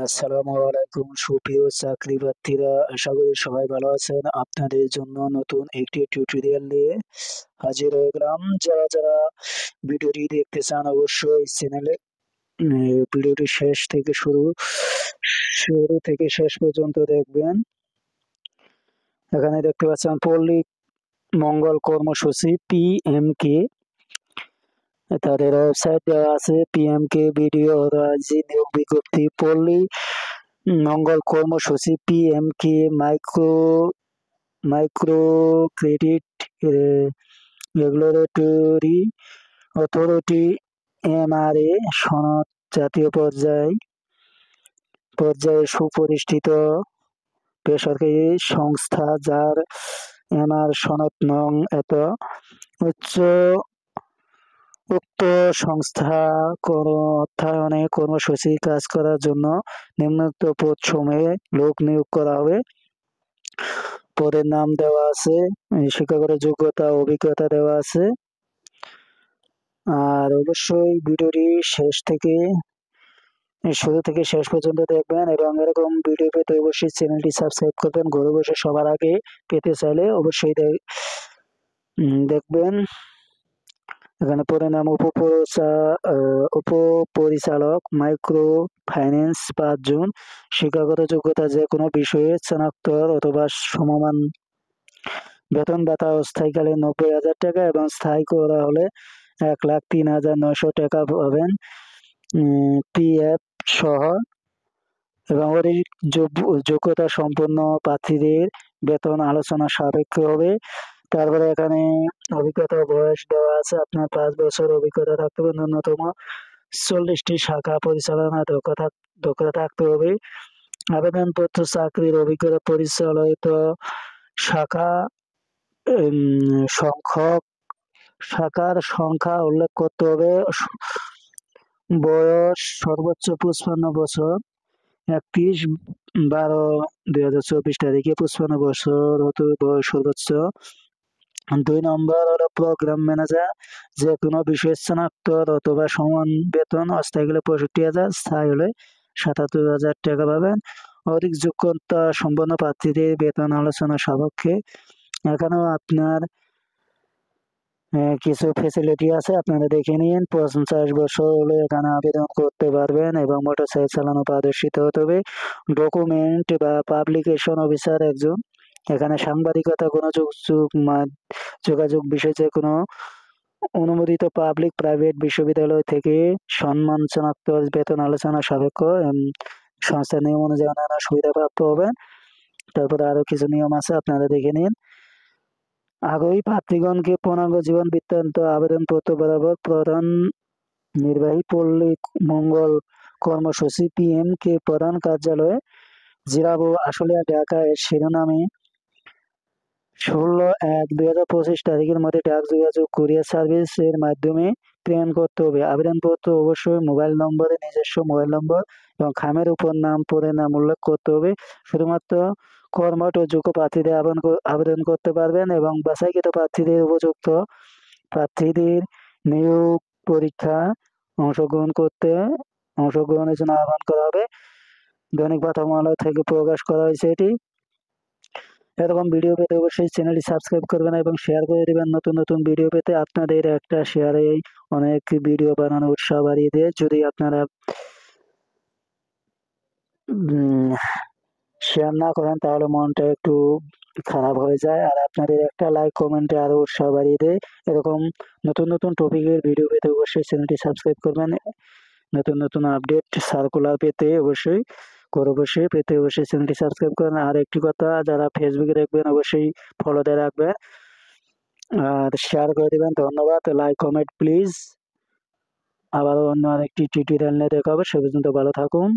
আসসালামু আলাইকুম সুপ্রিয় চাকরি প্রার্থীরা, আশা করি সবাই ভালো আছেন। আপনাদের জন্য নতুন একটি টিউটোরিয়াল নিয়ে হাজির হয়ে গেলাম। যারা যারা ভিডিওটি দেখতে চান অবশ্যই চ্যানেলে ভিডিওটি শুরু থেকে শেষ পর্যন্ত দেখবেন। এখানে দেখতে পাচ্ছেন পল্লী মঙ্গল কর্মসূচি PMK, তাদের ওয়েবসাইট দেওয়া আছে PMK ভিডিও যে নিয়োগ বিজ্ঞপ্তি পল্লী মঙ্গল কর্মসূচি PMK micro credit regulatory authority MRA সনদ জাতীয় পর্যায়ে সুপ্রতিষ্ঠিত বেসরকারি সংস্থা যার MR সনদ নং এত উচ্চ উক্ত সংস্থা অর্থায়নে কর্মসূচি কাজ করার জন্য নিম্নোক্ত পদ সমূহে লোক নিয়োগ করা হবে। পদের নাম দেওয়া আছে, শিক্ষাগত যোগ্যতা অভিজ্ঞতা দেওয়া আছে। আর অবশ্যই ভিডিওটি শুরু থেকে শেষ পর্যন্ত দেখবেন এবং এরকম ভিডিও পেতে অবশ্যই চ্যানেলটি সাবস্ক্রাইব করবেন। ঘরে বসে সবার আগে পেতে চাইলে অবশ্যই দেখবেন। এখানে পদের নাম উপপরিচালক মাইক্রো ফাইন্যান্স 5 জুন। শিক্ষাগত যোগ্যতা যে কোনো বিষয়ে স্নাতক অথবা সমমান। বেতন ভাতা অস্থায়ীকালে 90,000 টাকা এবং স্থায়ী করা হলে 1,03,900 টাকা পাবেন PF সহ। এবং যোগ্যতা সম্পন্ন প্রার্থীদের বেতন আলোচনা সাপেক্ষ হবে। তারপরে এখানে অভিজ্ঞতা বয়স দেওয়া আছে, আপনার 5 বছর অভিজ্ঞতা থাকতে হবে, ন্যূনতম 40টি শাখা পরিচালনা দক্ষতা থাকতে হবে। আবেদনপত্র চাকরির অভিজ্ঞতা পরিচালিত শাখা শাখার সংখ্যা উল্লেখ করতে হবে। বয়স সর্বোচ্চ 55 বছর, 31/12/2024 তারিখে 55 বছর হতে বয়স সর্বোচ্চ। 2 নম্বর হলো প্রোগ্রাম ম্যানেজার, যে কোনো বিষয়ে স্নাতক অথবা সমান। বেতন অস্থায়ী হলে 65,000, স্থায়ী হলে 77,000 টাকা পাবেন। অধিক যোগ্যতা সম্পন্ন প্রার্থীদের বেতন আলোচনা সাপেক্ষে। এখানেও আপনার কিছু ফেসিলিটি আছে, আপনারা দেখে নিন। 50 বছর হলে এখানে আবেদন করতে পারবেন এবং মোটরসাইকেল চালানো পারদর্শিতা হতে হবে। ডকুমেন্ট বা পাবলিকেশন অফিসার একজন। এখানে সাংবাদিকতা, যোগাযোগ বিষয় যে কোনো অনুমোদিত পাবলিক প্রাইভেট বিশ্ববিদ্যালয় থেকে সম্মান স্নাতক, বেতন আলোচনা সাপেক্ষ। সংস্থার নিয়ম অনুযায়ী অন্যান্য সুবিধা প্রাপ্ত হবেন। তারপরে আরো কিছু নিয়ম আছে, আপনারা দেখে নিন। আগ্রহী প্রার্থীগণকে পূর্ণাঙ্গ জীবন বৃত্তান্ত আবেদনপত্র বরাবর প্রধান নির্বাহী পল্লী মঙ্গল কর্মসূচি PMK প্রধান কার্যালয়ে জিরাবো আশুলিয়া ঢাকা এর শিরোনামে 16/1/2025 তারিখের মধ্যে ডাক যোগাযোগ কুরিয়ার সার্ভিস এর মাধ্যমে প্রেরণ করতে হবে। আবেদনপত্র অবশ্যই মোবাইল নম্বরে, নিজস্ব মোবাইল নম্বর এবং খামের উপর পদের নাম উল্লেখ করতে হবে। শুধুমাত্র কর্মঠ ও যোগ্য প্রার্থীদের আবেদন করতে পারবেন এবং বাছাইকৃত উপযুক্ত প্রার্থীদের নিয়োগ পরীক্ষা অংশগ্রহণের জন্য আহ্বান করা হবে। দৈনিক পাঠামালা থেকে প্রকাশ করা হয়েছে এটি। এরকম ভিডিও পেতে অবশ্যই চ্যানেলটি সাবস্ক্রাইব করবেন এবং শেয়ার করে দেবেন। নতুন নতুন ভিডিও পেতে আপনাদের একটা শেয়ারে অনেক ভিডিও বানানোর উৎসাহ বাড়িয়ে দেয়। যদি আপনারা শেয়ার না করেন তাহলে মনটা একটু খারাপ হয়ে যায়, আর আপনাদের একটা লাইক কমেন্টে আরো উৎসাহ বাড়িয়ে দেয়। এরকম নতুন নতুন টপিকের ভিডিও পেতে অবশ্যই চ্যানেলটি সাবস্ক্রাইব করবেন। নতুন নতুন আপডেট সার্কুলার পেতে অবশ্যই চ্যানেলটি সাবস্ক্রাইব করেন। আর একটি কথা, যারা ফেসবুকে দেখবেন অবশ্যই ফলো দিয়ে রাখবেন আর শেয়ার করে দেবেন। ধন্যবাদ। Like comment please. আবারও অন্য আরেকটি টিউটোরিয়াল নিয়ে দেখা হবে। সে পর্যন্ত ভালো থাকুন।